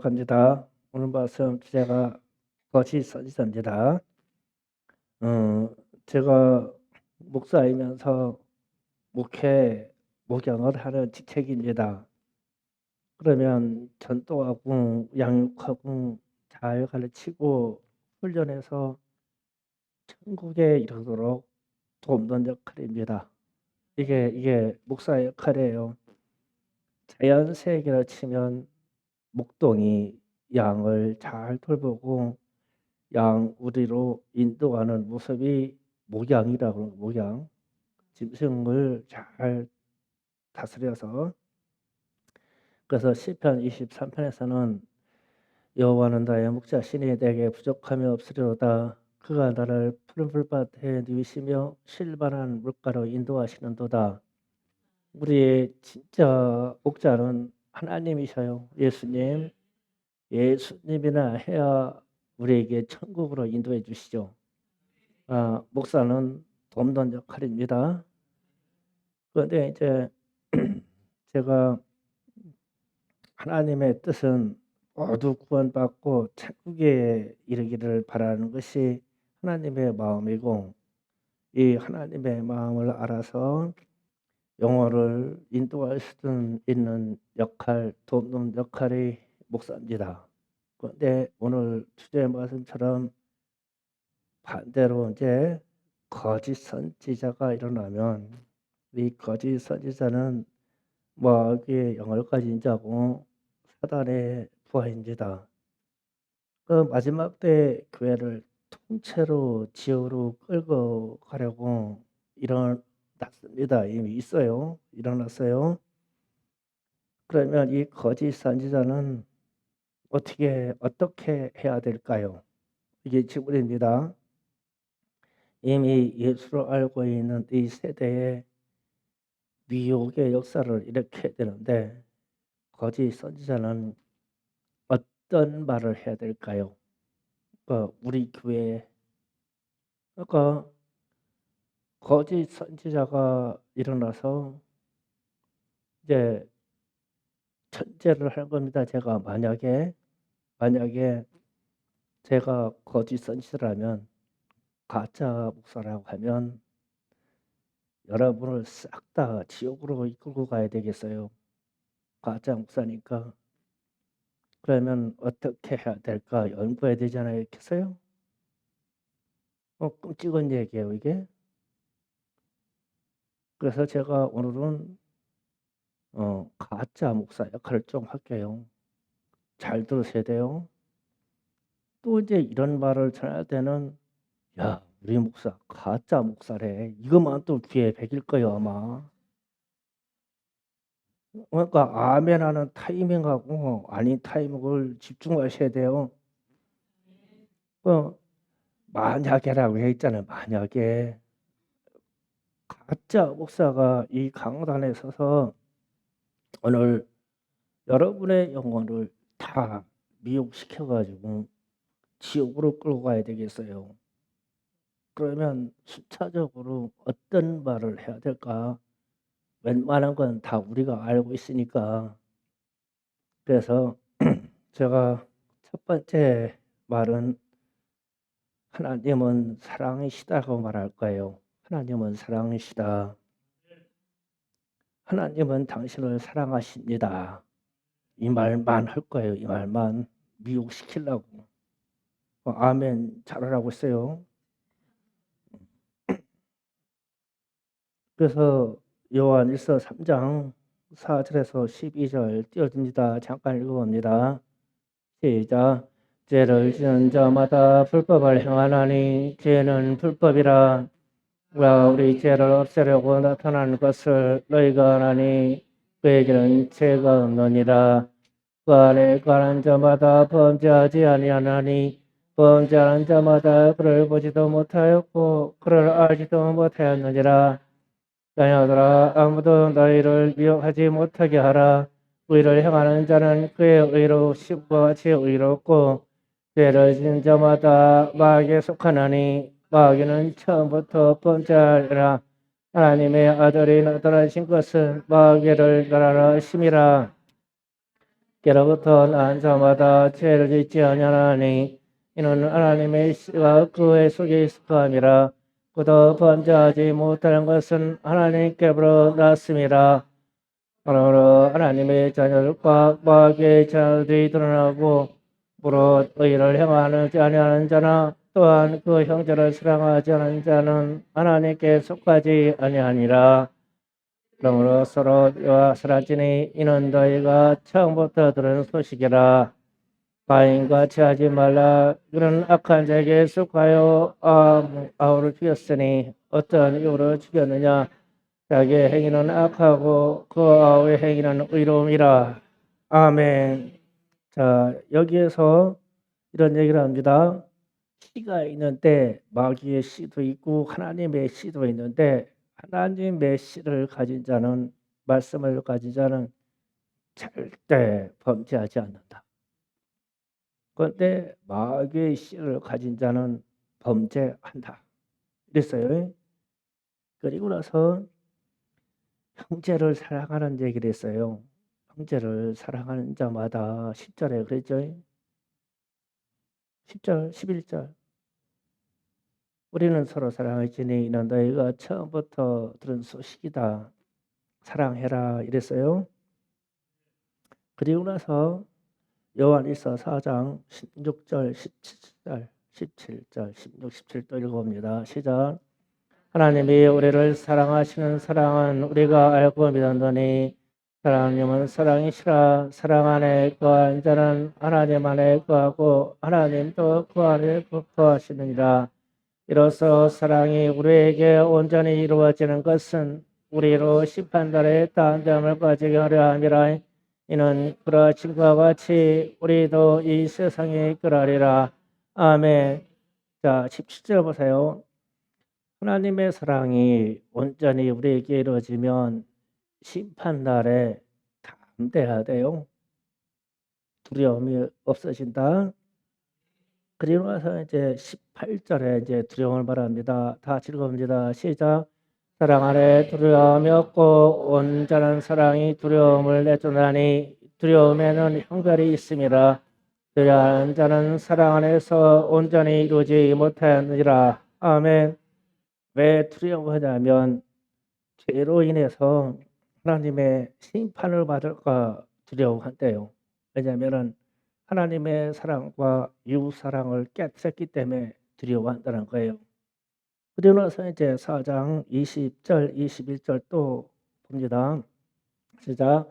합니다. 오늘 말씀 주제가 거짓 선지자입니다. 제가 목사이면서 목양을 하는 직책입니다. 그러면 전도하고 양육하고 잘 가르치고 훈련해서 천국에 이르도록 돕는 역할입니다. 이게 목사의 역할이에요. 자연 세계를 치면 목동이 양을 잘 돌보고 양우리로 인도하는 모습이 목양이라고 하는 목양. 짐승을 잘 다스려서. 그래서 시편 23편에서는 여호와는 나의 목자시니 내게 부족함이 없으리로다. 그가 나를 푸른 풀밭에 누이시며 쉴만한 물가로 인도하시는도다. 우리의 진짜 목자는 하나님이셔요. 예수님이나 해야 우리에게 천국으로 인도해 주시죠. 목사는 돕는 역할입니다. 그런데 이제 제가 하나님의 뜻은 모두 구원받고 천국에 이르기를 바라는 것이 하나님의 마음이고, 이 하나님의 마음을 알아서 영혼을 인도할 수 있는 역할, 돕는 역할이 목사입니다. 그런데 오늘 주제 말씀처럼 반대로 이제 거짓 선지자가 일어나면 이 거짓 선지자는 마귀의 영을 가진 자고 사단의 부하입니다. 그 마지막 때 교회를 통째로 지옥으로 끌고 가려고 일어났습니다. 이미 있어요. 일어났어요. 그러면 이 거짓 선지자는 어떻게 해야 될까요? 이게 질문입니다. 이미 예수를 알고 있는 이 세대에 미혹의 역사를 일으켜야 되는데, 거짓 선지자는 어떤 말을 해야 될까요? 우리 교회에 거짓 선지자가 일어나서 이제 천재를 할 겁니다. 제가 만약에 제가 거짓 선지자라면, 가짜 목사라고 하면 여러분을 싹 다 지옥으로 이끌고 가야 되겠어요. 가짜 목사니까. 그러면 어떻게 해야 될까 연구해야 되지 않겠어요? 끔찍한 얘기예요, 이게. 그래서 제가 오늘은 가짜 목사 역할을 좀 할게요. 잘 들으셔야 돼요. 또 이제 이런 말을 전할 때는, 야, 우리 목사 가짜 목사래. 이것만 또 귀에 배길 거예요, 아마. 그러니까 아멘하는 타이밍하고 아닌 타이밍을 집중하셔야 돼요. 만약에라고 해 있잖아요. 만약에 가짜 목사가 이 강단에 서서 오늘 여러분의 영혼을 다 미혹시켜 가지고 지옥으로 끌고 가야 되겠어요. 그러면 순차적으로 어떤 말을 해야 될까? 웬만한 건 다 우리가 알고 있으니까. 그래서 제가 첫 번째 말은 하나님은 사랑이시다고 말할 거예요. 하나님은 사랑이시다. 하나님은 당신을 사랑하십니다. 이 말만 할 거예요. 이 말만 미혹시키려고. 아멘 잘하라고 했어요. 그래서 요한일서 3장 4절에서 12절 띄워줍니다. 잠깐 읽어봅니다. 시작. 죄를 지은 자마다 불법을 행하나니 죄는 불법이라. 우리 죄를 없애려고 나타난 것을 너희가 아나니 그에게는 죄가 없느니라. 그 안에 관한 자마다 범죄하지 아니하나니 범죄하는 자마다 그를 보지도 못하였고 그를 알지도 못하였느니라. 자녀들아, 아무도 너희를 미혹하지 못하게 하라. 의를 행하는 자는 그의 의로 십과 같이 의롭고 죄를 지은 자마다 마귀에 속하나니 마귀는 처음부터 범죄하리라. 하나님의 아들이 나타나신 것은 마귀를 멸하라 하심이라. 깨로부터 난 자마다 죄를 짓지 아니하나니 이는 하나님의 씨가 그의 속에 있을 함이라. 그도 범죄하지 못하는 것은 하나님께로 났음이라. 그러므로 하나님의 자녀들과 마귀의 자녀들이 드러나고 무릇 의를 행하지 아니하는 자나 또한 그 형제를 사랑하지 않는 자는 하나님께 속하지 아니하니라. 그러므로 서로 사랑지니 이는 너희가 처음부터 들은 소식이라. 가인같이 하지 말라. 그는 악한 자에게 속하여 아우를 죽였으니 어떤 이유로 죽였느냐. 자기의 행위는 악하고 그 아우의 행위는 의로움이라. 아멘. 자, 여기에서 이런 얘기를 합니다. 씨가 있는데 마귀의 씨도 있고 하나님의 씨도 있는데 하나님의 씨를 가진 자는, 말씀을 가진 자는 절대 범죄하지 않는다. 그런데 마귀의 씨를 가진 자는 범죄한다. 이랬어요. 그리고 나서 형제를 사랑하는 얘기를 했어요. 형제를 사랑하는 자마다 10절에 그랬죠. 10절, 11절. 우리는 서로 사랑할지니 이는 너희가 처음부터 들은 소식이다. 사랑해라 이랬어요. 그리고 나서 요한일서 4장 16절, 17절, 17절, 16, 17도 읽어봅니다. 시작. 하나님이 우리를 사랑하시는 사랑은 우리가 알고 믿었노니 하나님은 사랑이시라. 사랑 안에 거한 자는 하나님 안에 거하고 하나님도 그 안에 거하시느니라. 이로써 사랑이 우리에게 온전히 이루어지는 것은 우리로 심판날에 담대함을 가지게 하려 함이라. 이는 그러하신 것과 같이 우리도 이 세상에 이끌하리라. 아멘. 자, 17절 보세요. 하나님의 사랑이 온전히 우리에게 이루어지면 심판날에 담대해야 돼요. 두려움이 없어진다. 그리고 나서 이제 18절에 이제 두려움을 말합니다. 다 읽어봅니다. 시작. 사랑 안에 두려움이 없고 온전한 사랑이 두려움을 내쫓나니 두려움에는 형벌이 있음이라. 두려워하는 자는 사랑 안에서 온전히 이루지 못하느니라. 아멘. 왜 두려워하냐면 죄로 인해서 하나님의 심판을 받을까 두려워한대요. 왜냐하면 하나님의 사랑과 이웃 사랑을 깨뜨렸기 때문에 두려워한다는 거예요. 그리고 나서 이제 4장 20절, 21절 또 봅니다. 시작.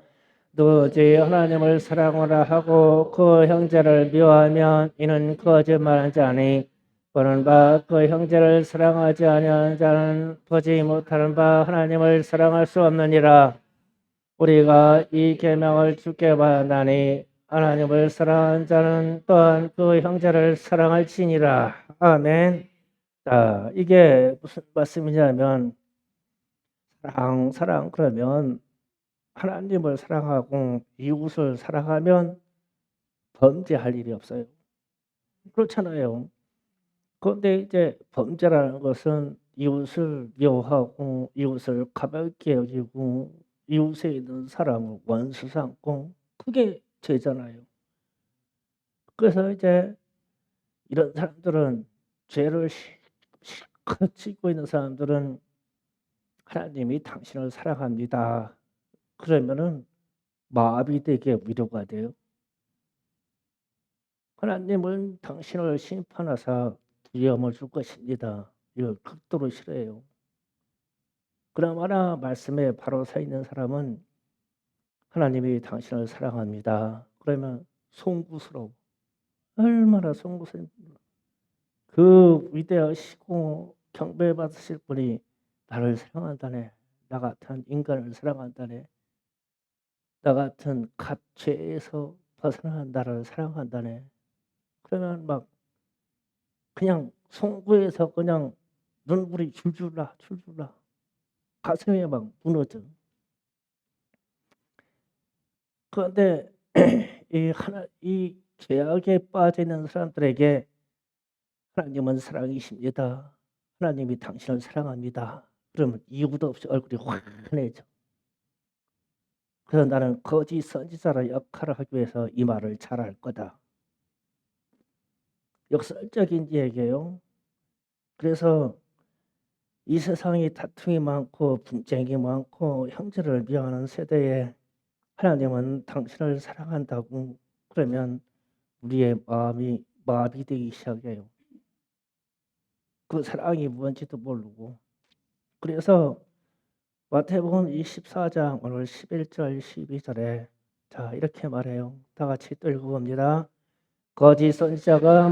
누구지 하나님을 사랑하라 하고 그 형제를 미워하면 이는 거짓말한 자니 보는 바 그 형제를 사랑하지 아니하는 자는 보지 못하는 바 하나님을 사랑할 수 없느니라. 우리가 이 계명을 주께 받았나니 하나님을 사랑하는 자는 또한 그 형제를 사랑할지니라. 아멘. 자, 이게 무슨 말씀이냐면 사랑 그러면 하나님을 사랑하고 이웃을 사랑하면 범죄할 일이 없어요. 그렇잖아요. 그런데 이제 범죄라는 것은 이웃을 미워하고 이웃을 가볍게 여기고 이웃에 있는 사람을 원수 삼고 그게 죄잖아요. 그래서 이제 이런 사람들은 죄를 실컷 짓고 있는 사람들은 하나님이 당신을 사랑합니다. 그러면은 마음이 되게 위로가 돼요. 하나님은 당신을 심판하사 두려움을 줄 것입니다. 이걸 극도로 싫어해요. 그러나 말씀에 바로 서 있는 사람은 하나님이 당신을 사랑합니다. 그러면 송구스러워. 얼마나 송구스러워. 그 위대하시고 경배받으실 분이 나를 사랑한다네. 나 같은 인간을 사랑한다네. 나 같은 갓죄에서 벗어난 나를 사랑한다네. 그러면 막 그냥 송구해서 그냥 눈물이 줄줄 나. 가슴이 막 무너져. 그런데 이 죄악에 빠져 있는 사람들에게 하나님은 사랑이십니다. 하나님이 당신을 사랑합니다. 그러면 이유도 없이 얼굴이 환해져. 그래서 나는 거짓 선지자의 역할을 하기 위해서 이 말을 잘할 거다. 역설적인 얘기예요. 그래서 이 세상이 다툼이 많고 분쟁이 많고 형제를 미워하는 세대에 하나님은 당신을 사랑한다고 그러면 우리의 마음이 마비되기 시작해요. 그 사랑이 뭔지도 모르고. 그래서 마태복음 24장 오늘 11절 12절에 자 이렇게 말해요. 다 같이 또 읽어봅니다. 거짓 선지자가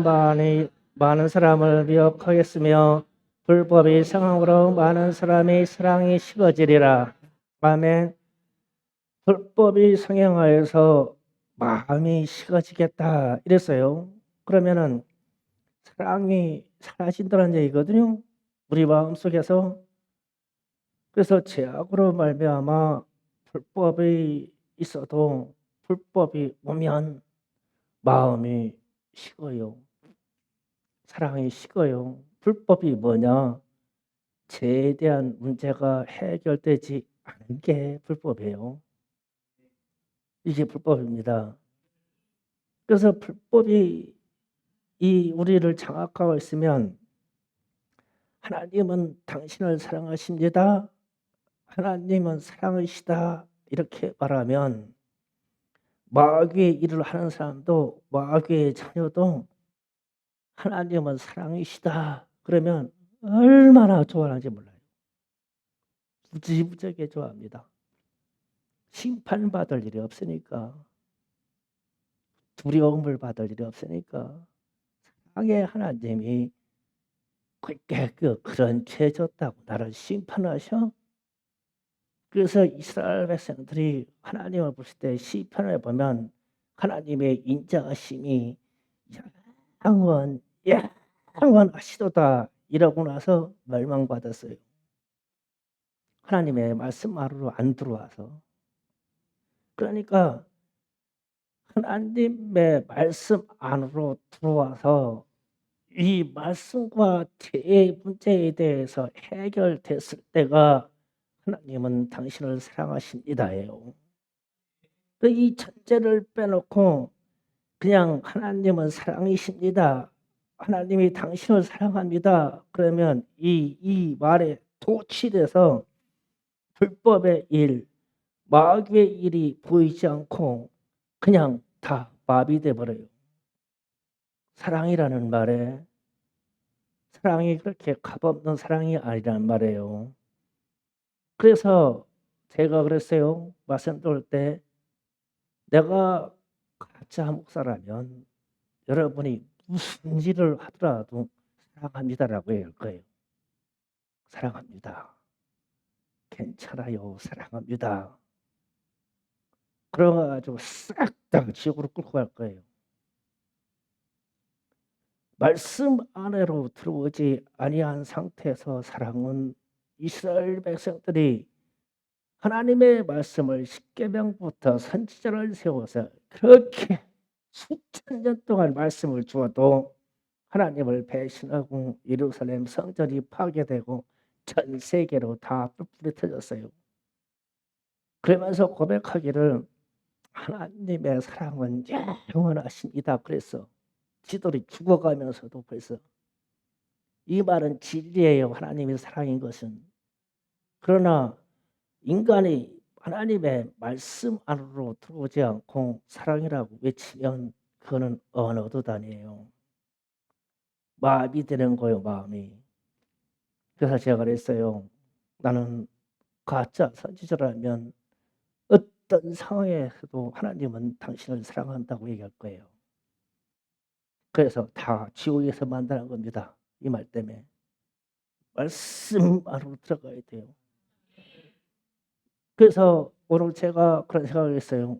많은 사람을 미혹하겠으며 불법이 상함으로 많은 사람의 사랑이 식어지리라. 아멘. 불법이 성행하여서 마음이 식어지겠다 이랬어요. 그러면은 사랑이 사라진다는 얘기거든요. 우리 마음속에서. 그래서 죄악으로 말미암아 불법이 있어도 불법이 오면 마음이 식어요. 사랑이 식어요. 불법이 뭐냐? 죄에 대한 문제가 해결되지 않은 게 불법이에요. 이게 불법입니다. 그래서 불법이 우리를 장악하고 있으면 하나님은 당신을 사랑하십니다. 하나님은 사랑이시다. 이렇게 말하면 마귀의 일을 하는 사람도 마귀의 자녀도 하나님은 사랑이시다. 그러면 얼마나 좋아하는지 몰라요. 무지무지하게 좋아합니다. 심판받을 일이 없으니까. 두려움을 받을 일이 없으니까. 사랑의 하나님이 그런 죄 졌다고 나를 심판하셔? 그래서 이스라엘 백성들이 하나님을 보실 때 시편을 보면 하나님의 인자하심이 영원하시도다 이러고 나서 멸망받았어요. 하나님의 말씀 안으로 안 들어와서. 그러니까 하나님의 말씀 안으로 들어와서 이 말씀과 죄의 문제에 대해서 해결됐을 때가 하나님은 당신을 사랑하십니다예요. 이 전제를 빼놓고 그냥 하나님은 사랑이십니다. 하나님이 당신을 사랑합니다. 그러면 이 말에 도취돼서 불법의 일, 마귀의 일이 보이지 않고 그냥 다 마비돼 버려요. 사랑이라는 말에 사랑이 그렇게 값없는 사랑이 아니란 말이에요. 그래서 제가 그랬어요. 말씀드릴 때 내가 가짜 목사라면 여러분이 무슨 일을 하더라도 사랑합니다라고 해야 할 거예요. 사랑합니다. 괜찮아요. 사랑합니다. 그래가지고 싹 다 지옥으로 끌고 갈 거예요. 말씀 안으로 들어오지 아니한 상태에서 사랑은 이스라엘 백성들이 하나님의 말씀을 십계명부터 선지자를 세워서 그렇게 수천 년 동안 말씀을 주어도 하나님을 배신하고 예루살렘 성전이 파괴되고 전 세계로 다 뿔뿔이 터졌어요. 그러면서 고백하기를 하나님의 사랑은 영원하십니다. 그래서 지도리 죽어가면서도 벌써 이 말은 진리예요. 하나님의 사랑인 것은. 그러나 인간이 하나님의 말씀 안으로 들어오지 않고 사랑이라고 외치면 그거는 언어도 아니에요. 마비되는 거예요. 마음이. 그래서 제가 그랬어요. 나는 가짜 선지자라면 어떤 상황에서도 하나님은 당신을 사랑한다고 얘기할 거예요. 그래서 다 지옥에서 만나는 겁니다. 이 말 때문에. 말씀 안으로 들어가야 돼요. 그래서 오늘 제가 그런 생각을 했어요.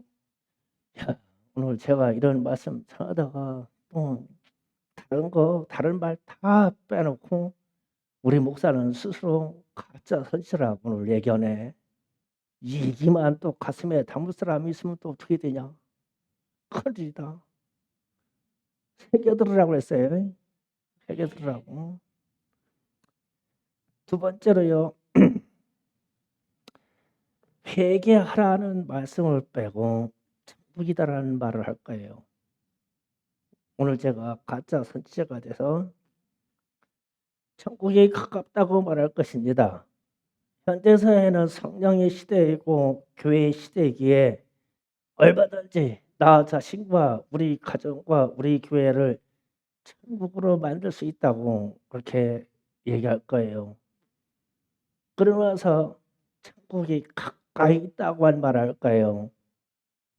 야, 오늘 제가 이런 말씀 전하다가 다른 말 다 빼놓고 우리 목사는 스스로 가짜 선지자라고 오늘 얘기하네. 이 얘기만 또 가슴에 담을 사람이 있으면 또 어떻게 되냐. 큰일이다. 새겨들으라고 했어요. 새겨들으라고. 두 번째로요. 회개하라는 말씀을 빼고 천국이다라는 말을 할 거예요. 오늘 제가 가짜 선지자가 돼서 천국이 가깝다고 말할 것입니다. 현대사회는 성령의 시대이고 교회의 시대이기에 얼마든지 나 자신과 우리 가정과 우리 교회를 천국으로 만들 수 있다고 그렇게 얘기할 거예요. 그러면서 천국이 가까이 있다고 한 말을 할 거예요.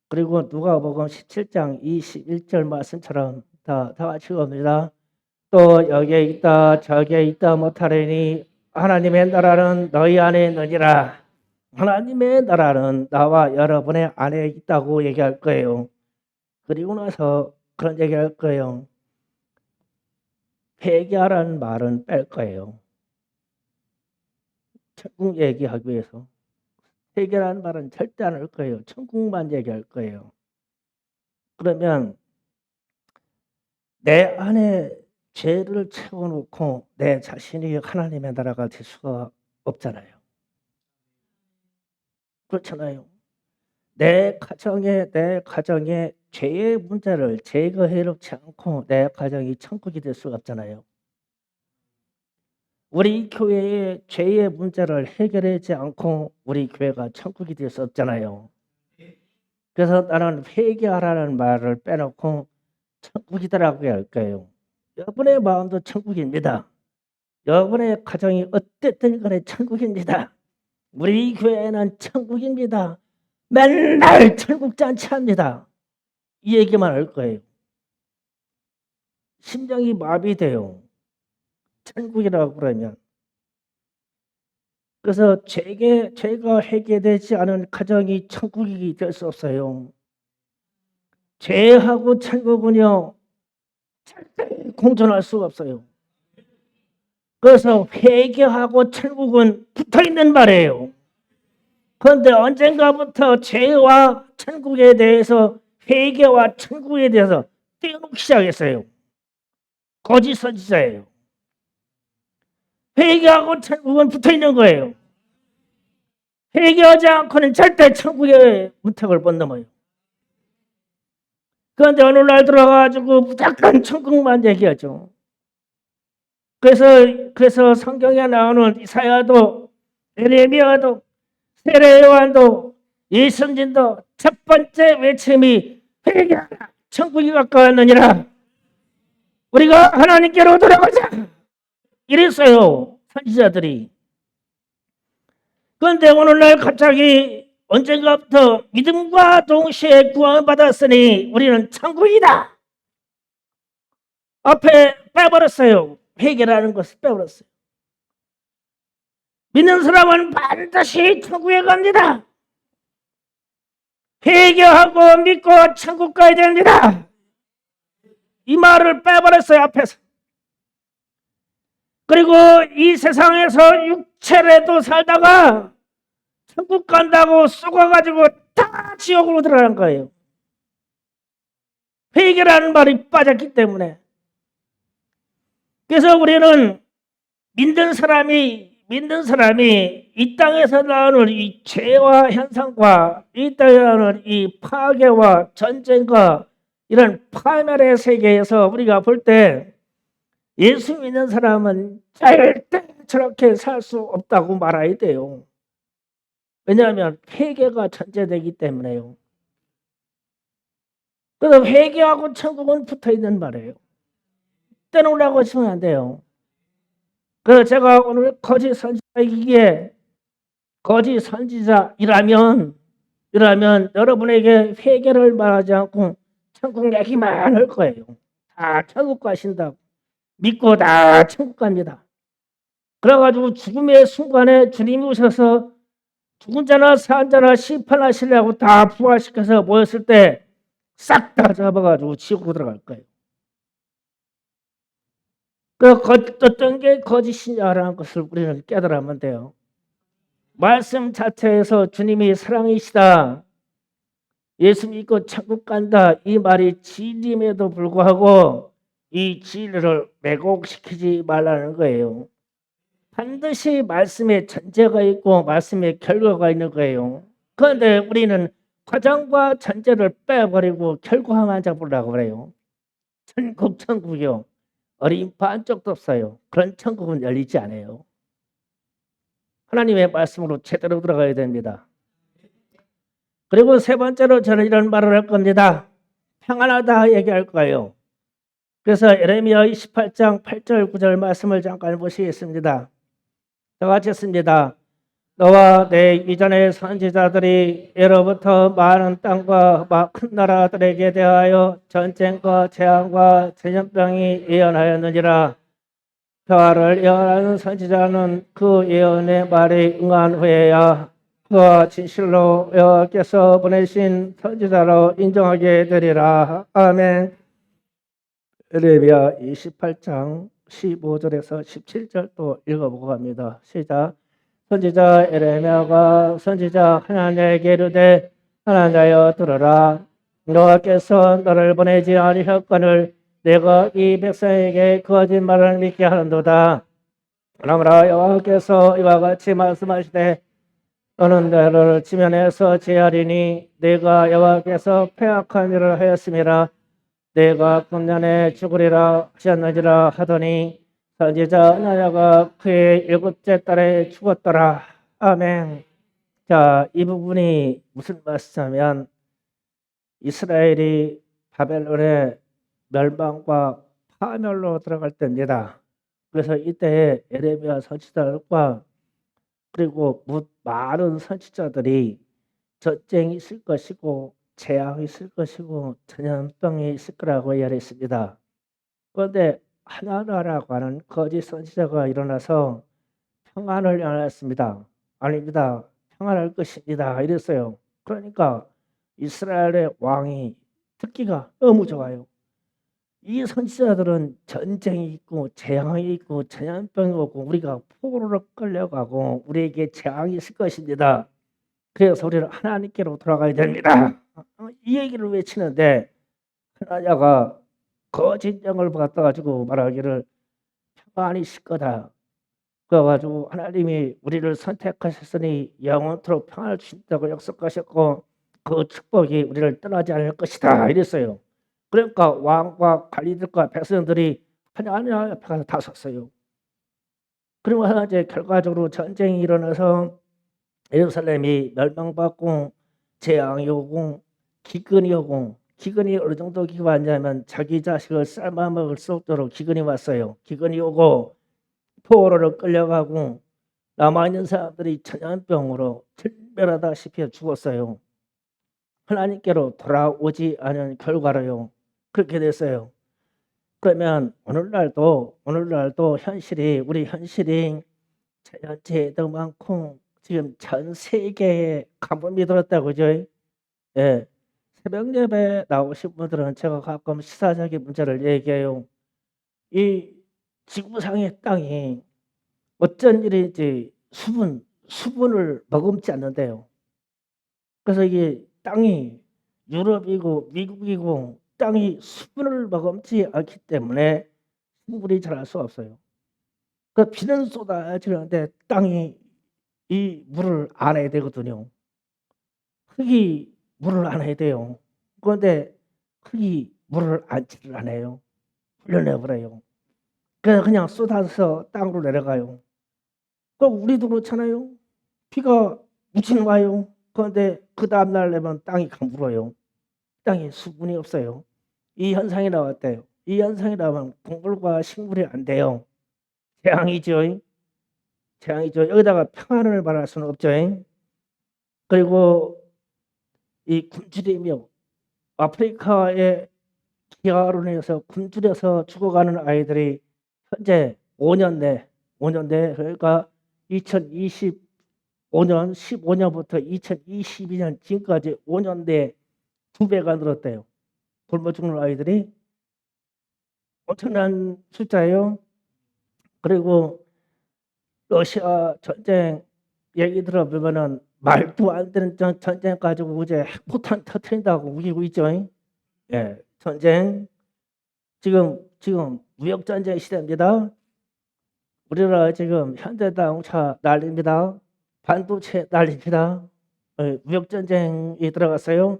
그리고 누가복음 17장 21절 말씀처럼 다 같이 봅니다. 또 여기에 있다 저기에 있다 못하리니 하나님의 나라는 너희 안에 있느니라. 하나님의 나라는 나와 여러분의 안에 있다고 얘기할 거예요. 그리고 나서 그런 얘기할 거예요. 회개하라는 말은 뺄 거예요. 천국 얘기하기 위해서. 회개라는 말은 절대 안 할 거예요. 천국만 얘기할 거예요. 그러면 내 안에 죄를 채워놓고 내 자신이 하나님의 나라가 될 수가 없잖아요. 그렇잖아요. 내 가정에 죄의 문제를 제거해놓지 않고 내 가정이 천국이 될 수가 없잖아요. 우리 교회의 죄의 문제를 해결하지 않고 우리 교회가 천국이 될 수 없잖아요. 그래서 나는 회개하라는 말을 빼놓고 천국이다라고 할 거예요. 여러분의 마음도 천국입니다. 여러분의 가정이 어땠든 간에 천국입니다. 우리 교회는 천국입니다. 맨날 천국 잔치합니다. 이 얘기만 할 거예요. 심정이 마비돼요. 천국이라고 그러면. 그래서 죄가 해결되지 않은 가정이 천국이 될 수 없어요. 죄하고 천국은요 절대 공존할 수가 없어요. 그래서 회개하고 천국은 붙어있는 말이에요. 그런데 언젠가부터 죄와 천국에 대해서 회개와 천국에 대해서 떼어놓기 시작했어요. 거짓 선지자예요. 회개하고 천국은 붙어있는 거예요. 회개하지 않고는 절대 천국의 문턱을 못 넘어요. 그런데 어느 날 들어가가지고 무조건 천국만 얘기하죠. 그래서 성경에 나오는 이사야도 에레미야도 세례요한도 예수님도 첫 번째 외침이 회개하라 천국이 가까웠느니라. 우리가 하나님께로 돌아가자 이랬어요. 선지자들이. 그런데 오늘날 갑자기 언젠가부터 믿음과 동시에 구원받았으니 우리는 천국이다. 앞에 빼버렸어요. 회개라는 것을 빼버렸어요. 믿는 사람은 반드시 천국에 갑니다. 회개하고 믿고 천국 가야 됩니다. 이 말을 빼버렸어요. 앞에서. 그리고 이 세상에서 육체라도 살다가 천국 간다고 쏘가가지고 다 지옥으로 들어가는 거예요. 회개라는 말이 빠졌기 때문에. 그래서 우리는 믿는 사람이 이 땅에서 나오는 이 죄와 현상과 이 땅에 나오는 이 파괴와 전쟁과 이런 파멸의 세계에서 우리가 볼 때 예수 믿는 사람은 절대 저렇게 살 수 없다고 말해야 돼요. 왜냐하면 회개가 전제되기 때문에요. 그래서 회개하고 천국은 붙어있는 말이에요. 떼놓으려고 하시면 안 돼요. 그래서 제가 오늘 거짓 선지자이기에 거짓 선지자이라면 여러분에게 회개를 말하지 않고 천국 얘기만 할 거예요. 다 천국 가신다고 믿고 다 천국 갑니다. 그래가지고 죽음의 순간에 주님이 오셔서 죽은 자나 산 자나 심판하시려고 다 부활시켜서 모였을 때 싹 다 잡아가지고 지옥으로 들어갈 거예요. 그 어떤 게 거짓이냐라는 것을 우리는 깨달으면 돼요. 말씀 자체에서 주님이 사랑이시다, 예수 믿고 천국 간다, 이 말이 진림에도 불구하고 이 진리를 왜곡시키지 말라는 거예요. 반드시 말씀에 전제가 있고 말씀에 결과가 있는 거예요. 그런데 우리는 화장과 천재를 빼버리고 결과만 잡으려고 그래요. 천국이요. 어린 반쪽도 없어요. 그런 천국은 열리지 않아요. 하나님의 말씀으로 제대로 들어가야 됩니다. 그리고 세 번째로 저는 이런 말을 할 겁니다. 평안하다 얘기할 거예요. 그래서 예레미야 28장 8절 9절 말씀을 잠깐 보시겠습니다. 다 같이 했습니다. 너와 내 이전의 선지자들이 예로부터 많은 땅과 큰 나라들에게 대하여 전쟁과 재앙과 전염병이 예언하였느니라. 평화를 예언하는 선지자는 그 예언의 말에 응한 후에야 그와 진실로 여호와께서 보내신 선지자로 인정하게 되리라. 아멘. 예레미야 28장 15절에서 17절 또 읽어보고 갑니다. 시작. 선지자 예레미야가 선지자 하나님에게 이르되 하나님여 들으라. 여호와께서 너를 보내지 아니하였거늘 내가 이 백성에게 거짓말을 믿게 하는도다. 그러므로 여호와께서 이와 같이 말씀하시되 너는 너를 지면에서 제하리니 내가 여호와께서 패악한 일을 하였음이라. 내가 금년에 죽으리라 하셨느니라 하더니 선지자 하나야가 그의 7째 달에 죽었더라. 아멘. 자, 이 부분이 무슨 말씀이냐면 이스라엘이 바벨론의 멸망과 파멸로 들어갈 때입니다. 그래서 이때 예레미야 선지자들과 그리고 많은 선지자들이 전쟁이 있을 것이고 재앙이 있을 것이고 전염병이 있을 거라고 이야기했습니다. 그런데 하나나라고 하는 거짓 선지자가 일어나서 평안을 연했습니다. 아닙니다. 평안할 것입니다. 이랬어요. 그러니까 이스라엘의 왕이 듣기가 너무 좋아요. 이 선지자들은 전쟁이 있고 재앙이 있고 전염병이 오고 우리가 포로로 끌려가고 우리에게 재앙이 있을 것입니다. 그래서 우리는 하나님께로 돌아가야 됩니다. 이 얘기를 외치는데 하나냐가 거짓 영을 갖다 가지고 말하기를 평안이 있을 거다. 그래가지고 하나님이 우리를 선택하셨으니 영원토록 평안을 주신다고 약속하셨고 그 축복이 우리를 떠나지 않을 것이다 이랬어요. 그러니까 왕과 관리들과 백성들이 하나님 앞에 가서 다 섰어요. 그리고 이제 결과적으로 전쟁이 일어나서 예루살렘이 멸망받고 재앙이 오고 기근이 오고 기근이 어느 정도 기가 왔냐면 자기 자식을 삶아 먹을 수 없도록 기근이 왔어요. 기근이 오고 포로로 끌려가고 남아있는 사람들이 전염병으로 절멸하다시피 죽었어요. 하나님께로 돌아오지 않은 결과로요. 그렇게 됐어요. 그러면 오늘날도 우리 현실이 자연재해도 많고 지금 전 세계에 가뭄이 들었다고 그죠? 예. 새벽 예배 나오신 분들은 제가 가끔 시사적인 문제를 얘기해요. 이 지구상의 땅이 어쩐 일인지 수분을 머금지 않는데요. 그래서 이게 땅이 유럽이고 미국이고 땅이 수분을 머금지 않기 때문에 식물이 자랄 수 없어요. 그 비는 쏟아지는데 땅이 이 물을 안아야 되거든요. 흙이 물을 안아야 돼요. 그런데 흙이 물을 안지를 않아요. 흘려내버려요. 그래서 그냥 쏟아서 땅으로 내려가요. 그럼 우리도 그렇잖아요. 비가 무진 와요. 그런데 그 다음날 되면 땅이 가물어요. 땅에 수분이 없어요. 이 현상이 나왔대요. 이 현상이 나오면 동물과 식물이 안 돼요. 재앙이죠. 재앙이죠. 여기다가 평안을 말할 수는 없죠. 그리고 이 굶주림이요. 아프리카의 기아로 인해서 굶주려서 죽어가는 아이들이 현재 5년 내 그러니까 2025년 15년부터 2022년 지금까지 5년 내에 2배가 늘었대요. 굶어 죽는 아이들이 엄청난 숫자예요. 그리고 러시아 전쟁 얘기 들어보면은 말도 안 되는 전쟁 가지고 이제 핵폭탄 터트린다고 우기고 있죠. 예, 전쟁 지금 무역 전쟁 시대입니다. 우리나라 지금 현대자동차 난립니다. 반도체 난립니다. 무역전쟁이 들어갔어요.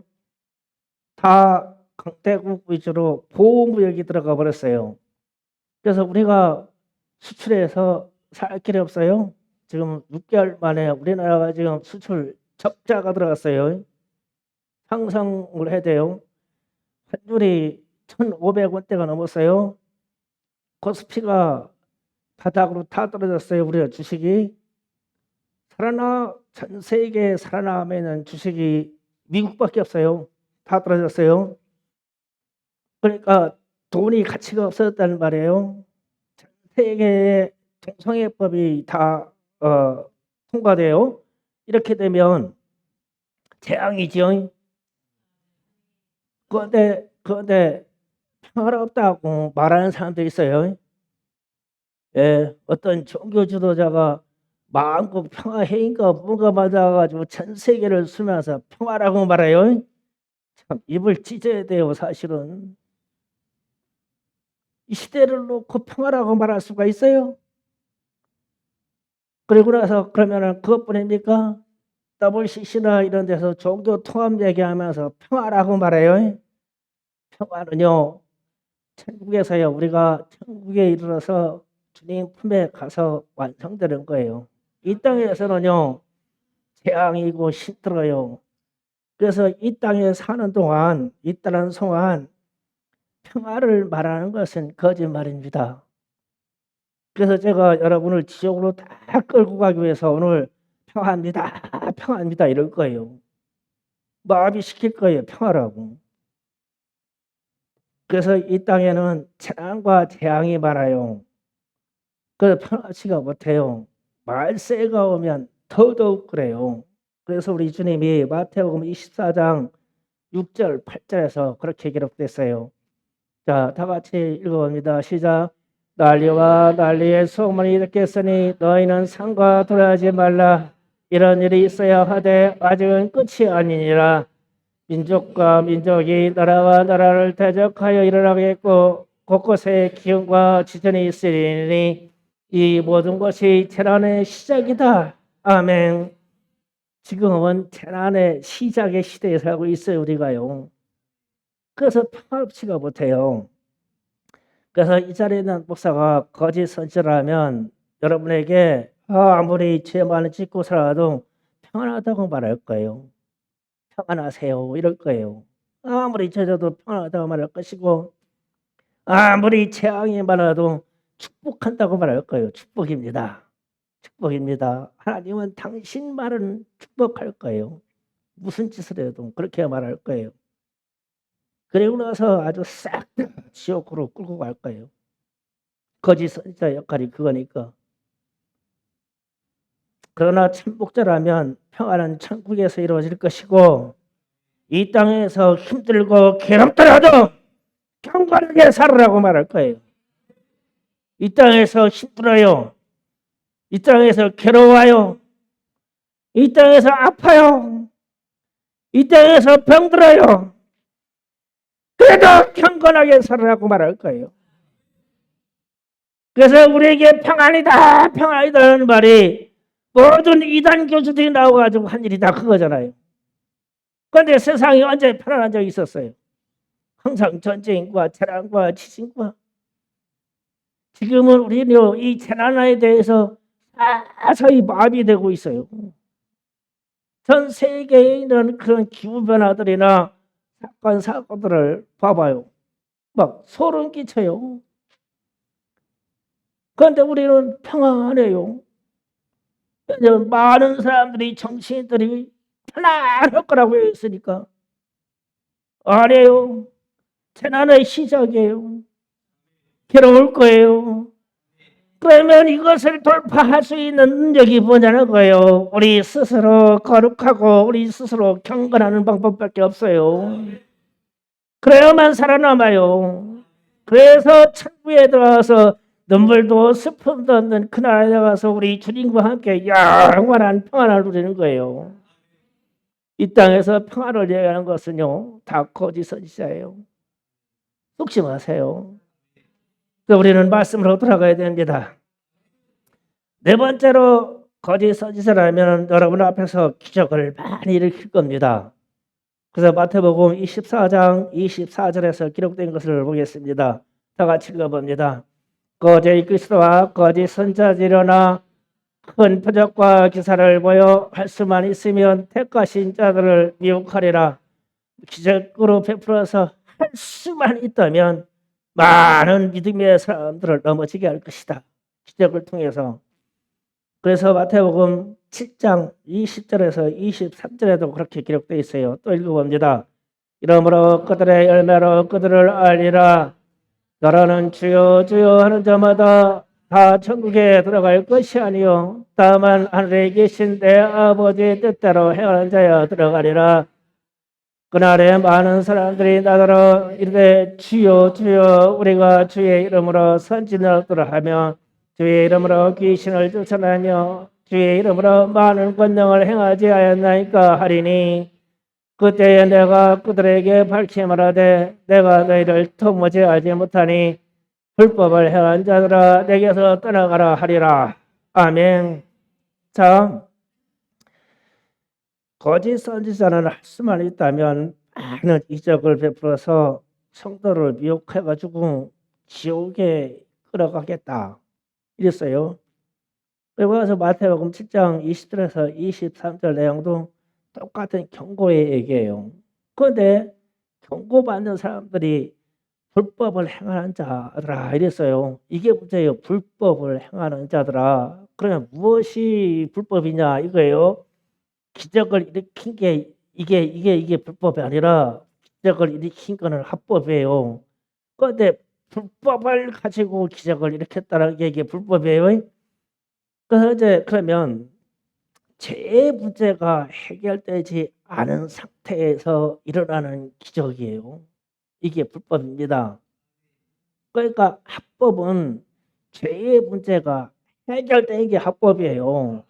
다 강대국 위주로 보호무역이 들어가 버렸어요. 그래서 우리가 수출해서 살 길이 없어요. 지금 6개월 만에 우리나라가 지금 수출 적자가 들어갔어요. 상상을 해야 돼요. 환율이 1,500원대가 넘었어요. 코스피가 바닥으로 다 떨어졌어요. 우리가 주식이. 전 세계에 살아남아 있는 주식이 미국밖에 없어요. 다 떨어졌어요. 그러니까 돈이 가치가 없어졌다는 말이에요. 전 세계의 동성애법이 다 통과돼요. 이렇게 되면 재앙이죠. 그런데 평화롭다고 말하는 사람도 있어요. 예, 어떤 종교 지도자가 마음껏 평화회의인가 뭔가 받아가지고 전 세계를 쓰면서 평화라고 말해요. 참 입을 찢어야 돼요. 사실은 이 시대를 놓고 평화라고 말할 수가 있어요? 그리고 나서 그러면은 그것뿐입니까? WCC나 이런 데서 종교 통합 얘기하면서 평화라고 말해요. 평화는요, 천국에서요, 우리가 천국에 이르러서 주님 품에 가서 완성되는 거예요. 이 땅에서는요, 재앙이고 힘들어요. 그래서 이 땅에 사는 동안, 있다는 동안 평화를 말하는 것은 거짓말입니다. 그래서 제가 여러분을 지옥으로 다 끌고 가기 위해서 오늘 평화입니다, 평화입니다 이럴 거예요. 마음이 시킬 거예요, 평화라고. 그래서 이 땅에는 재난과 재앙이 많아요. 그래서 평화치가 못해요. 말세가 오면 더더욱 그래요. 그래서 우리 주님이 마태복음 24장 6절, 8절에서 그렇게 기록됐어요. 자, 다 같이 읽어봅니다. 시작. 난리와 난리의 소문이 일겠으니 너희는 상과 돌아하지 말라. 이런 일이 있어야 하되 아직은 끝이 아니니라. 민족과 민족이 나라와 나라를 대적하여 일어나겠고 곳곳에 기운과 지전이 있으리니 이 모든 것이 재난의 시작이다. 아멘. 지금은 재난의 시작의 시대에 살고 있어요. 우리가요. 그래서 평화롭지가 못해요. 그래서 이 자리에 있는 목사가 거짓 선지라면 여러분에게 아무리 죄 많이 짓고 살아도 평안하다고 말할 거예요. 평안하세요 이럴 거예요. 아무리 죄져도 평안하다고 말할 것이고 아무리 재앙이 많아도 축복한다고 말할 거예요. 축복입니다. 축복입니다. 하나님은 당신 말은 축복할 거예요. 무슨 짓을 해도 그렇게 말할 거예요. 그리고 나서 아주 싹 지옥으로 끌고 갈 거예요. 거짓 선지자 역할이 그거니까. 그러나 참복자라면 평안은 천국에서 이루어질 것이고 이 땅에서 힘들고 괴롭더라도 경건하게 살으라고 말할 거예요. 이 땅에서 힘들어요. 이 땅에서 괴로워요. 이 땅에서 아파요. 이 땅에서 병들어요. 그래도 경건하게 살으라고 말할 거예요. 그래서 우리에게 평안이다, 평안이다는 말이 모든 이단 교주들이 나와가지고 한 일이 다 그거잖아요. 그런데 세상이 언제 편안한 적이 있었어요? 항상 전쟁과 재난과 지진과. 지금은 우리는 이 재난에 대해서 서서히 마비 되고 있어요. 전 세계에 있는 그런 기후변화들이나 사건들을 봐봐요. 막 소름 끼쳐요. 그런데 우리는 평안해요. 많은 사람들이 정치인들이 편안할 거라고 했으니까 아니에요. 재난의 시작이에요. 괴로울 거예요. 그러면 이것을 돌파할 수 있는 능력이 뭐냐는 거예요. 우리 스스로 거룩하고 우리 스스로 경건하는 방법밖에 없어요. 그래야만 살아남아요. 그래서 천국에 들어가서 눈물도 슬픔도 없는 그날에 가서 우리 주님과 함께 영원한 평안을 누리는 거예요. 이 땅에서 평안을 얘기하는 것은요, 다 거짓 선지자예요. 속지 마세요. 우리는 말씀으로 돌아가야 됩니다. 네 번째로 거짓 선지자를 하면 여러분 앞에서 기적을 많이 일으킬 겁니다. 그래서 마태복음 24장 24절에서 기록된 것을 보겠습니다. 다 같이 읽어봅니다. 거짓 그리스도와 거짓 선지자들이 일어나 큰 표적과 기사를 보여 할 수만 있으면 택하신 자들을 미혹하리라. 기적으로 베풀어서 할 수만 있다면 많은 믿음의 사람들을 넘어지게 할 것이다. 기적을 통해서. 그래서 마태복음 7장 20절에서 23절에도 그렇게 기록되어 있어요. 또 읽어봅니다. 이러므로 그들의 열매로 그들을 알리라. 너라는 주여 주여 하는 자마다 다 천국에 들어갈 것이 아니요 다만 하늘에 계신 내 아버지의 뜻대로 행하는 자여 들어가리라. 그날에 많은 사람들이 나더러 이르되 주여 주여 우리가 주의 이름으로 선지자들을 하며 주의 이름으로 귀신을 쫓아내며 주의 이름으로 많은 권능을 행하지 않았나이까 하리니 그때에 내가 그들에게 밝히 말하되 내가 너희를 도무지 알지 못하니 불법을 행한 자들아 내게서 떠나가라 하리라. 아멘. 자, 거짓 선지자는 할 수만 있다면 많은 이적을 베풀어서 성도를 미혹해가지고 지옥에 끌어가겠다 이랬어요. 그리고 와서 마태복음 7장 20절에서 23절 내용도 똑같은 경고의 얘기예요. 그런데 경고받는 사람들이 불법을 행하는 자들아 이랬어요. 이게 문제예요. 불법을 행하는 자들아. 그러면 무엇이 불법이냐 이거예요. 기적을 일으킨 게 이게 불법이 아니라 기적을 일으킨 거는 합법이에요. 그런데 불법을 가지고 기적을 일으켰다는 게 이게 불법이에요. 그래서 이제 그러면 죄의 문제가 해결되지 않은 상태에서 일어나는 기적이에요. 이게 불법입니다. 그러니까 합법은 죄의 문제가 해결된 게 합법이에요.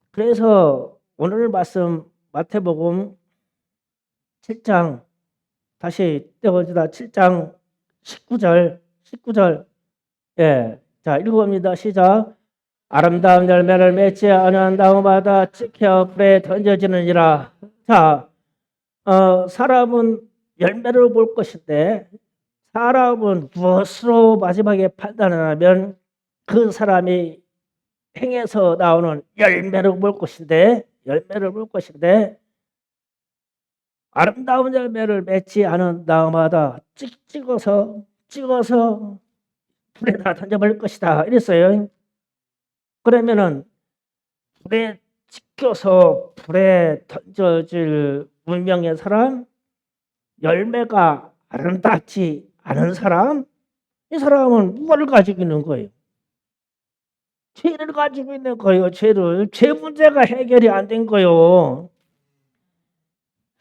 그래서 오늘 말씀 마태복음 7장 다시 떼어봅니다. 7장 19절 예, 자 읽어봅니다. 시작. 아름다운 열매를 맺지 않은 나무마다 찍혀 불에 던져지느니라. 자, 사람은 열매를 볼 것인데 사람은 무엇으로 마지막에 판단하면 그 사람이 행해서 나오는 열매를 볼 것인데 아름다운 열매를 맺지 않은 나무마다 찍어서 불에다 던져버릴 것이다 이랬어요. 그러면은 불에 찍혀서 불에 던져질 운명의 사람, 열매가 아름답지 않은 사람, 이 사람은 무엇을 가지고 있는 거예요? 죄를 가지고 있는 거예요. 죄 문제가 해결이 안 된 거예요.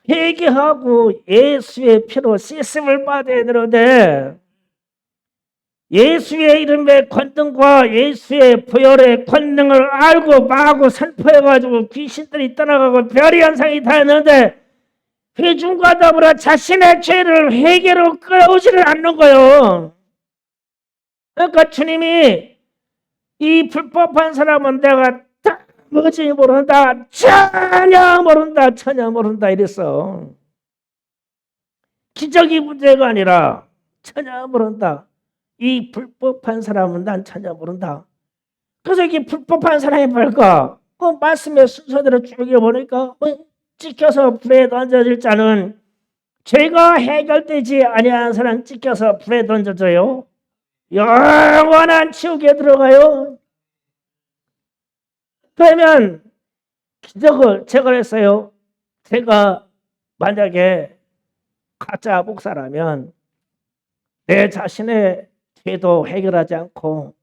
회개하고 예수의 피로 씻음을 받아야 되는데 예수의 이름의 권능과 예수의 보혈의 권능을 알고 마고 선포해가지고 귀신들이 떠나가고 별의 현상이 다 했는데 회중과 더불어 자신의 죄를 회개로 끌어오지를 않는 거예요. 그러니까 주님이 이 불법한 사람은 내가 뭐지 모른다, 전혀 모른다 이랬어. 기적이 문제가 아니라 전혀 모른다. 이 불법한 사람은 난 전혀 모른다. 그래서 이게 불법한 사람이 뭘까? 그 말씀의 순서대로 쭉 읽어보니까 찍혀서 불에 던져질 자는 죄가 해결되지 아니한 사람 찍혀서 불에 던져져요. 영원한 지옥에 들어가요. 그러면 기적을 제가 했어요. 제가 만약에 가짜 목사라면 내 자신의 죄도 해결하지 않고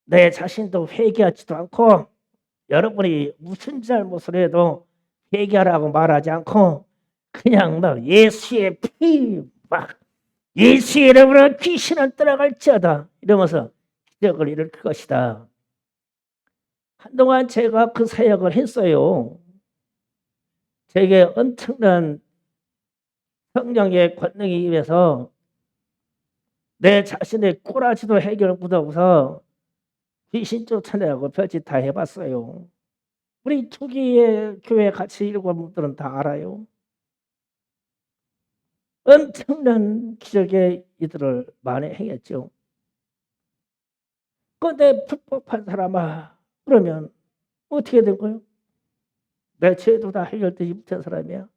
내 자신도 회개하지도 않고 여러분이 무슨 잘못을 해도 회개하라고 말하지 않고 그냥 막 예수의 피 막 예수의 이름으로 귀신은 떠나갈지어다 이러면서 기적을 일으킬 것이다. 한동안 제가 그 사역을 했어요. 제게 엄청난 성령의 권능이 임해서 내 자신의 꼬라지도 해결 못하고서 귀신 쫓아내고 별짓 다 해봤어요. 우리 초기에 교회 같이 읽어본 분들은 다 알아요. 엄청난 기적의 이들을 많이 행했죠. 그런데 불법한 사람아, 그러면 어떻게 된 거예요? 내 죄도 다 해결되지 못한 사람이야.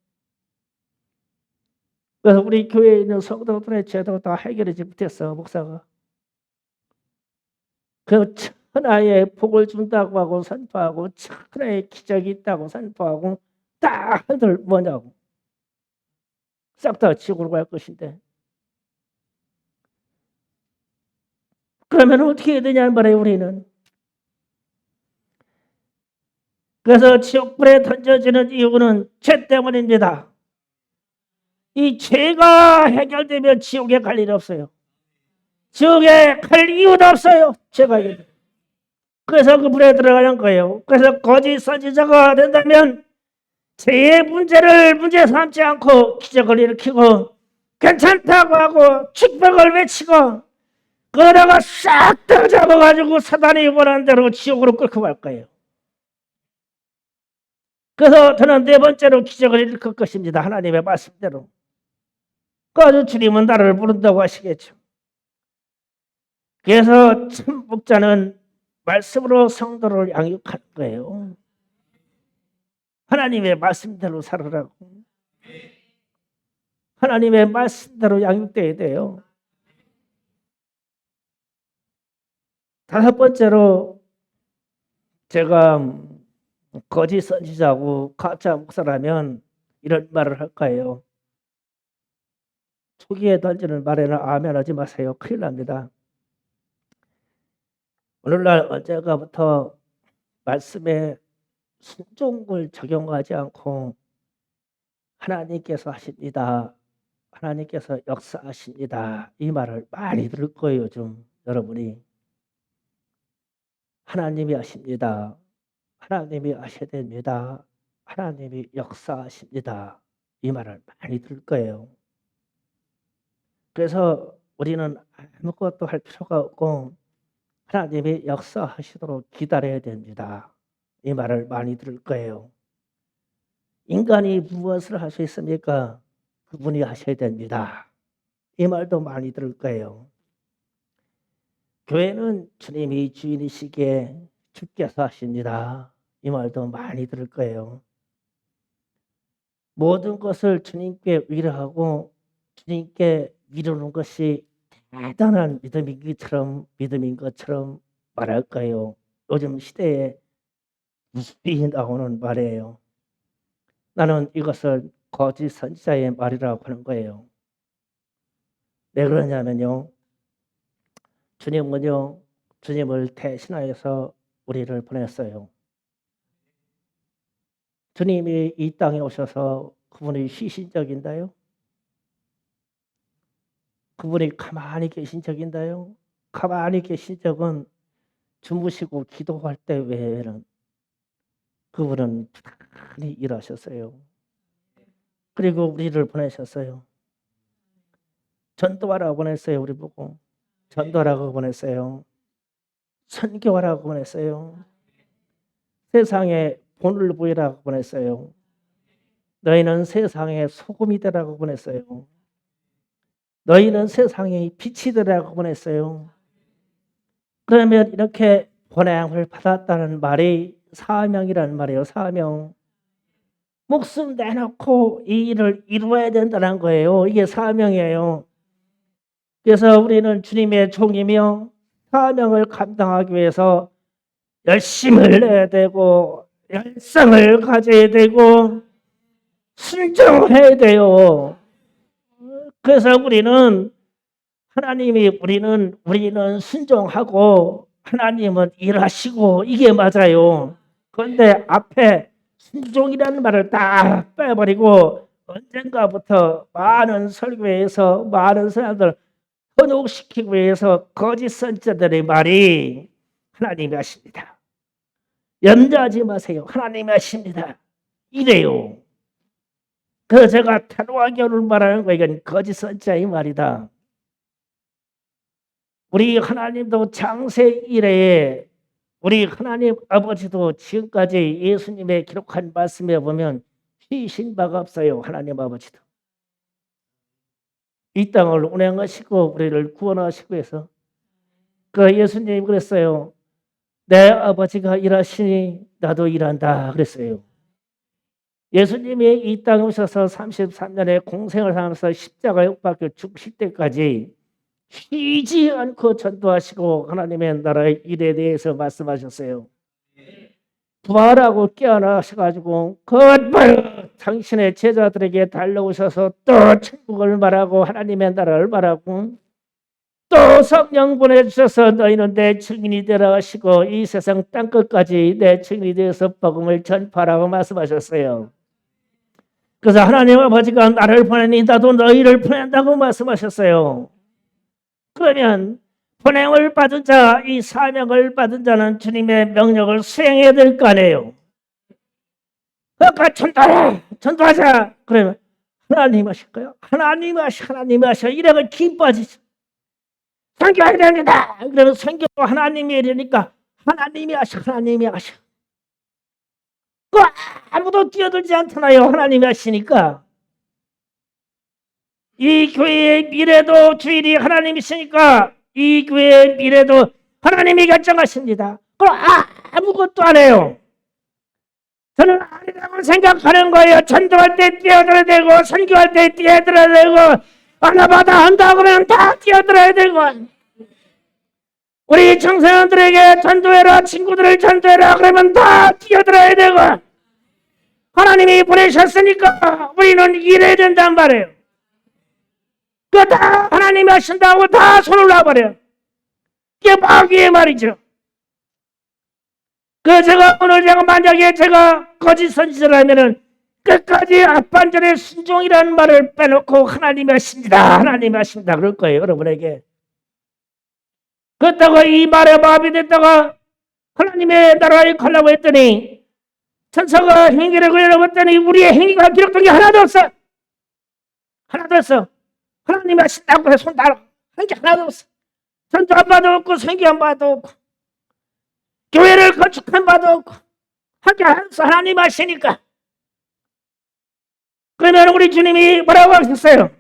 그래서 우리 교회에 있는 성도들의 죄도 다 해결하지 못했어, 목사가. 그 천하의 복을 준다고 하고 선포하고, 천하의 기적이 있다고 선포하고, 딱 한들 뭐냐고. 싹 다 지구로 갈 것인데. 그러면 어떻게 해야 되냐는 말이에요, 우리는. 그래서 지옥불에 던져지는 이유는 죄 때문입니다. 이 죄가 해결되면 지옥에 갈 일 없어요. 지옥에 갈 이유도 없어요. 죄가 해결되면. 그래서 그 불에 들어가는 거예요. 그래서 거짓 선지자가 된다면 죄의 문제를 문제 삼지 않고 기적을 일으키고 괜찮다고 하고 축복을 외치고 그러다가 싹 다 잡아가지고 사단이 원하는 대로 지옥으로 끌고 갈 거예요. 그래서 저는 네 번째로 기적을 일으킬 것입니다. 하나님의 말씀대로. 그래서 주님은 나를 부른다고 하시겠죠. 그래서 참 목자는 말씀으로 성도를 양육하는 거예요. 하나님의 말씀대로 살으라고. 하나님의 말씀대로 양육돼야 돼요. 다섯 번째로 제가 거짓 선지자고 가짜 목사라면 이런 말을 할 거예요. 초기에 던지는 말에는 아멘 하지 마세요. 큰일 납니다. 오늘날 언젠가부터 말씀에 순종을 적용하지 않고 하나님께서 하십니다. 하나님께서 역사하십니다. 이 말을 많이 들을 거예요. 요즘 여러분이. 하나님이 하십니다. 하나님이 하셔야 됩니다. 하나님이 역사하십니다. 이 말을 많이 들을 거예요. 그래서 우리는 아무것도 할 필요가 없고 하나님이 역사하시도록 기다려야 됩니다. 이 말을 많이 들을 거예요. 인간이 무엇을 할 수 있습니까? 그분이 하셔야 됩니다. 이 말도 많이 들을 거예요. 교회는 주님이 주인이시기에 주께서 하십니다. 이 말도 많이 들을 거예요. 모든 것을 주님께 위로하고 주님께 미루는 것이 대단한 믿음인 것처럼 말할 거예요. 요즘 시대에 무수히 나오는 말이에요. 나는 이것을 거짓 선지자의 말이라고 하는 거예요. 왜 그러냐면요. 주님은요. 주님을 대신하여서 우리를 보냈어요. 주님이 이 땅에 오셔서 그분이 쉬신 적인가요? 그분이 가만히 계신 적인가요? 가만히 계신 적은 주무시고 기도할 때 외에는 그분은 부단히 일하셨어요. 그리고 우리를 보내셨어요. 전도하라고 보냈어요. 우리 보고. 전도하라고 보냈어요. 선교하라고 보냈어요. 세상에 본을 보이라고 보냈어요. 너희는 세상의 소금이 되라고 보냈어요. 너희는 세상의 빛이 되라고 보냈어요. 그러면 이렇게 보냄을 받았다는 말이 사명이라는 말이에요. 사명. 목숨 내놓고 이 일을 이루어야 된다는 거예요. 이게 사명이에요. 그래서 우리는 주님의 종이며 사명을 감당하기 위해서 열심을 내야 되고 열성을 가져야 되고 순종해야 돼요. 그래서 우리는 우리는 순종하고 하나님은 일하시고 이게 맞아요. 그런데 앞에 순종이라는 말을 딱 빼버리고 언젠가부터 많은 설교에서 많은 사람들 현혹시키기 위해서 거짓 선지자들의 말이 하나님이 하십니다. 염려하지 마세요. 하나님이 하십니다. 이래요. 그래서 제가 태로하게 말하는 거 이건 거짓 선지자의 말이다. 우리 하나님도 장세 이래에 우리 하나님 아버지도 지금까지 예수님의 기록한 말씀에 보면 쉬신 바가 없어요. 하나님 아버지도 이 땅을 운행하시고 우리를 구원하시고 해서 그 예수님이 그랬어요. 내 아버지가 일하시니 나도 일한다 그랬어요. 예수님이 이 땅에 오셔서 33년의 공생을 하면서 십자가에 못 박혀 죽으실 때까지 쉬지 않고 전도하시고 하나님의 나라의 일에 대해서 말씀하셨어요. 부활하고 깨어나셔가지고 곧바로 당신의 제자들에게 달려오셔서 또 천국을 말하고 하나님의 나라를 말하고 또 성령 보내주셔서 너희는 내 증인이 되라 하시고 이 세상 땅끝까지 내 증인이 되어서 복음을 전파라고 말씀하셨어요. 그래서 하나님 아버지가 나를 보내니 나도 너희를 보낸다고 말씀하셨어요. 그러면 보냄을 받은 자, 이 사명을 받은 자는 주님의 명령을 수행해야 될 거 아니에요. 그러니까 전도하자. 그러면 하나님 하실까요? 하나님 하셔. 이래가 기뻐하시죠. 선교해야 됩니다. 그러면 선교 하나님이 이러니까 하나님이 하셔. 그 아무도 뛰어들지 않잖아요. 하나님이 하시니까. 이 교회의 미래도 주일이 하나님이시니까 이 교회의 미래도 하나님이 결정하십니다. 그럼 아무것도 안 해요. 저는 아니라고 생각하는 거예요. 전도할 때 뛰어들어야 되고 선교할 때 뛰어들어야 되고 하나마다 한다 그러면 다 뛰어들어야 되고 우리 청소년들에게 전도해라 친구들을 전도해라 그러면 다 뛰어들어야 되고 하나님이 보내셨으니까 우리는 일해야 된단 말이에요. 그거 다 하나님이 하신다고 다 손을 놔버려요. 이게 마귀의 말이죠. 오늘 만약에 제가 거짓 선지자라면은 끝까지 앞반전의 순종이라는 말을 빼놓고 하나님이 하십니다. 그럴 거예요, 여러분에게. 그렇다고 이 말에 마음이 됐다가 하나님의 나라에 가려고 했더니 천사가 행위를 그려봤더니 우리의 행위가 기록된 게 하나도 없어. 하나님이 하신다고 해서 손 달아. 한 게 하나도 없어. 전도한 바도 없고 선교한 바도 없고 교회를 건축한 바도 없고 한 게 하나도 없어. 하나님 하시니까. 그러면 우리 주님이 뭐라고 하셨어요?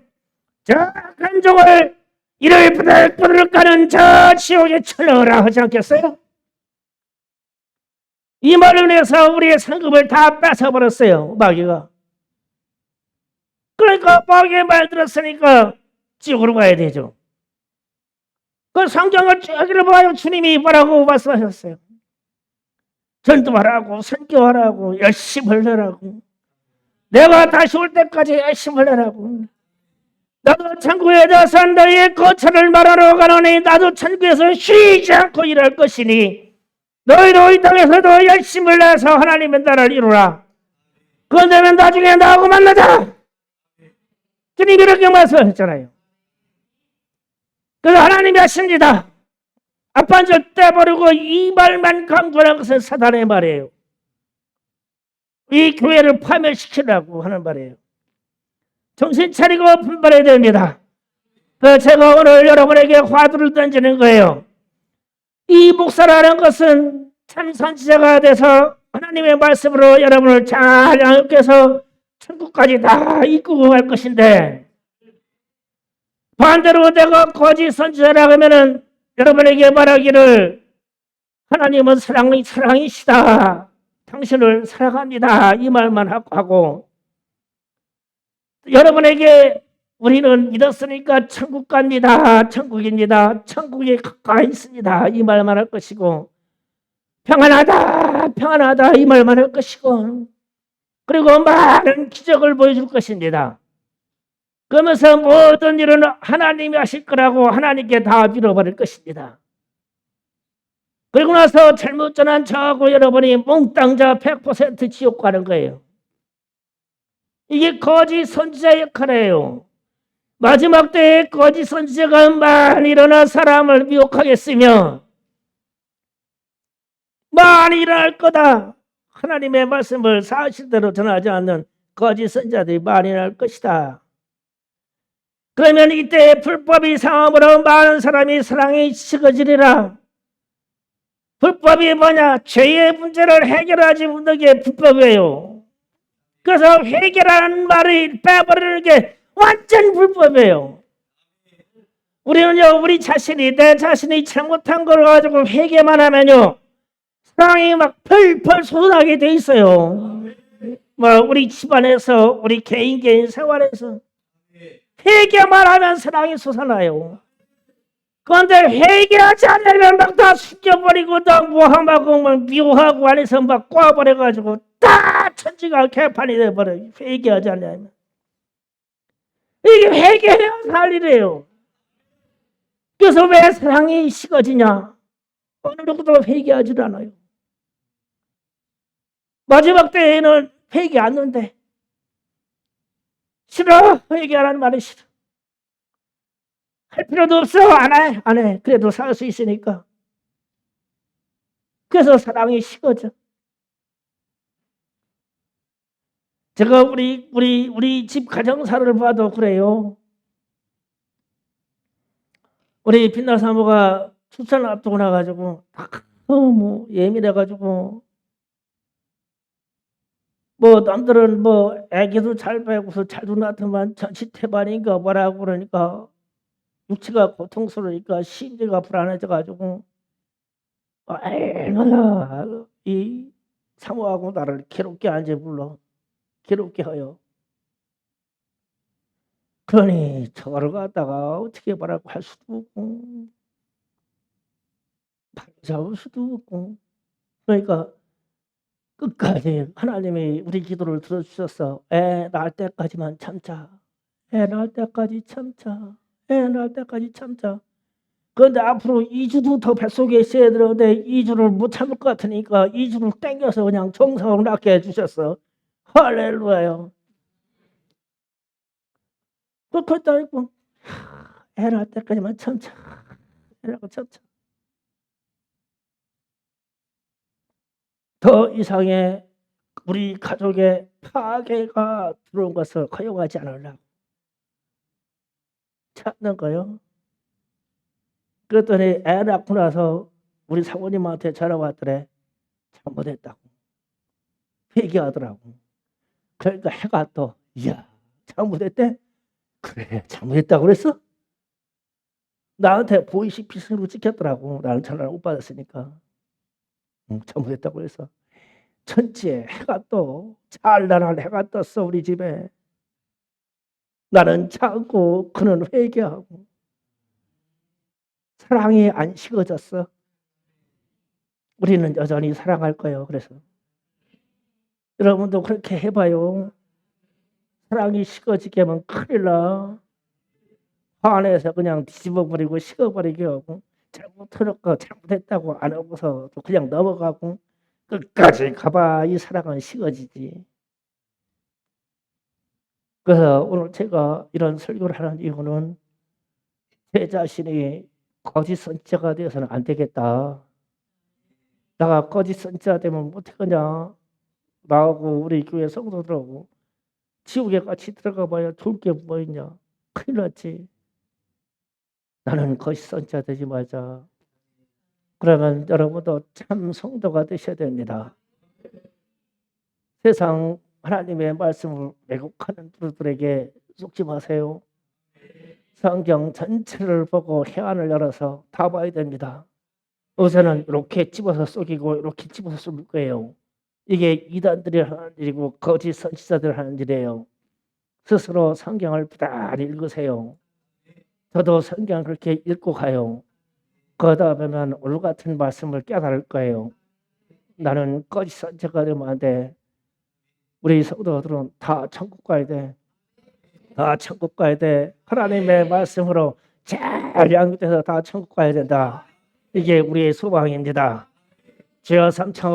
저 간종을 이를 부들부들 까는 저 지옥에 쳐넣으라 하지 않겠어요? 이 말을 해서 우리의 상급을 다 뺏어버렸어요. 마귀가. 그러니까 마귀의 말 들었으니까 지옥으로 가야 되죠. 그 성경을 쭉 읽어봐요. 주님이 뭐라고 말씀하셨어요? 전도하라고 선교하라고 열심히 하라고 내가 다시 올 때까지 열심히 하라고 나도 천국에 가서 너희의 거처를 말하러 가노니 나도 천국에서 쉬지 않고 일할 것이니 너희도 이 땅에서도 열심히 내서 하나님의 나라를 이루라. 그러면 나중에 나하고 만나자. 주님이 이렇게 말씀하셨잖아요. 그래서 하나님이 하십니다. 앞반절 떼버리고 이 말만 강조하는 것은 사단의 말이에요. 이 교회를 파멸시키려고 하는 말이에요. 정신 차리고 분발해야 됩니다. 제가 오늘 여러분에게 화두를 던지는 거예요. 이 목사라는 것은 참 선지자가 돼서 하나님의 말씀으로 여러분을 잘 양육해서 천국까지 다 이끌고 갈 것인데 반대로 내가 거짓 선지자라고 하면은 여러분에게 말하기를 하나님은 사랑이시다. 당신을 사랑합니다. 이 말만 하고 여러분에게 우리는 믿었으니까 천국 갑니다. 천국입니다. 천국에 가까이 있습니다. 이 말만 할 것이고 평안하다 이 말만 할 것이고 그리고 많은 기적을 보여줄 것입니다. 그러면서 모든 일은 하나님이 하실 거라고 하나님께 다 밀어버릴 것입니다. 그리고 나서 잘못 전한 저하고 여러분이 몽땅자 100% 지옥 가는 거예요. 이게 거짓 선지자 역할이에요. 마지막 때에 거짓 선지자가 많이 일어나 사람을 미혹하겠으며 많이 일어날 거다. 하나님의 말씀을 사실대로 전하지 않는 거짓 선지자들이 많이 일어날 것이다. 그러면 이때 불법이 상함으로 많은 사람이 사랑에 식어지리라. 불법이 뭐냐? 죄의 문제를 해결하지 못하는 게 불법이에요. 그래서 회개라는 말을 빼버리는 게 완전 불법이에요. 우리는요, 우리 자신이, 내 자신이 잘못한 걸 가지고 회개만 하면요, 사랑이 막 펄펄 솟아나게 돼 있어요. 뭐 우리 집안에서, 우리 개인 생활에서 회개만 하면 사랑이 솟아나요. 그런데 회개하지 않으면 막 다 숨겨버리고 다 모함하고 막 미워하고 안에서 막 꽈버려가지고 다 천지가 개판이 돼버려요. 회개하지 않으면. 이게 회개해야 살 일이에요. 그래서 왜 사랑이 식어지냐? 어느 누구도 회개하지 않아요. 마지막 때에는 회개 안 하는데 싫어. 회개하라는 말이 싫어. 할 필요도 없어. 안 해. 그래도 살 수 있으니까. 그래서 사랑이 식어져. 제가 우리 집 가정사를 봐도 그래요. 우리 빛나 사모가 출산을 앞두고 나가지고 너무 예민해가지고 뭐 남들은 뭐 애기도 잘 배고서 잘도 낳더만 전치태반인가 뭐라고 그러니까 육체가 고통스러우니까 심리가 불안해져가지고 얼마나 이 사모하고 나를 괴롭게 앉아 불러. 괴롭게 해요. 그러니 저를 갖다가 어떻게 뭐라고 할 수도 없고 바로 잡을 수도 없고 그러니까 끝까지 하나님이 우리 기도를 들어주셔서 애 낳을 때까지만 참자. 애 낳을 때까지 참자. 애 낳을 때까지 참자. 그런데 앞으로 2주도 더 뱃속에 있어야 되는데 2주를 못 참을 것 같으니까 2주를 땡겨서 그냥 정성을 낳게 해주셨어. 할렐루야요. 그렇다 했고 애 낳을 때까지만 참자. 애라고 참자. 더 이상의 우리 가족의 파괴가 들어온 것을 허용하지 않으려고 찾는 거요. 그랬더니 애 낳고 나서 우리 사모님한테 전화 왔더래. 잘못했다고. 회개하더라고. 그러니까 해가 또 이야 잘못했대? 그래 잘못했다고 그랬어? 나한테 보이시피싱으로 찍혔더라고. 나는 전화를 못 받았으니까. 잘못했다고 그랬어. 천지에 해가 또 찬란한 해가 떴어 우리 집에. 나는 참고 그는 회개하고 사랑이 안 식어졌어. 우리는 여전히 사랑할 거예요. 그래서 여러분도 그렇게 해봐요. 사랑이 식어지게 하면 큰일 나. 화내서 그냥 뒤집어버리고 식어버리게 하고 잘못했다고 안 하고서 그냥 넘어가고 끝까지 가봐 이 사랑은 식어지지. 그래서 오늘 제가 이런 설교를 하는 이유는 제 자신이 거짓 선지자가 되어서는 안 되겠다. 내가 거짓 선지자 되면 어떡하냐. 나하고 우리 교회 성도들하고 지옥에 같이 들어가 봐야 좋을 게 뭐 있냐. 큰일 났지. 나는 거짓 선지자 되지 말자. 그러면 여러분도 참 성도가 되셔야 됩니다. 세상 하나님의 말씀을 왜곡하는 분들에게 속지 마세요. 성경 전체를 보고 해안을 열어서 다 봐야 됩니다. 요새는 이렇게 집어서 속이고 이렇게 집어서 쏠 거예요. 이게 이단들이 하는 일이고 거짓 선지자들 하는 일이에요. 스스로 성경을 부단히 읽으세요. 저도 성경 그렇게 읽고 가요. 그러다 보면 오늘 같은 말씀을 깨달을 거예요. 나는 거짓 선지자가 되면 안 돼. 우리 성도들은 다 천국 가야 돼. 다 천국 가야 돼. 하나님의 말씀으로 잘 양육돼서 다 천국 가야 된다. 이게 우리의 소망입니다. 주여 삼창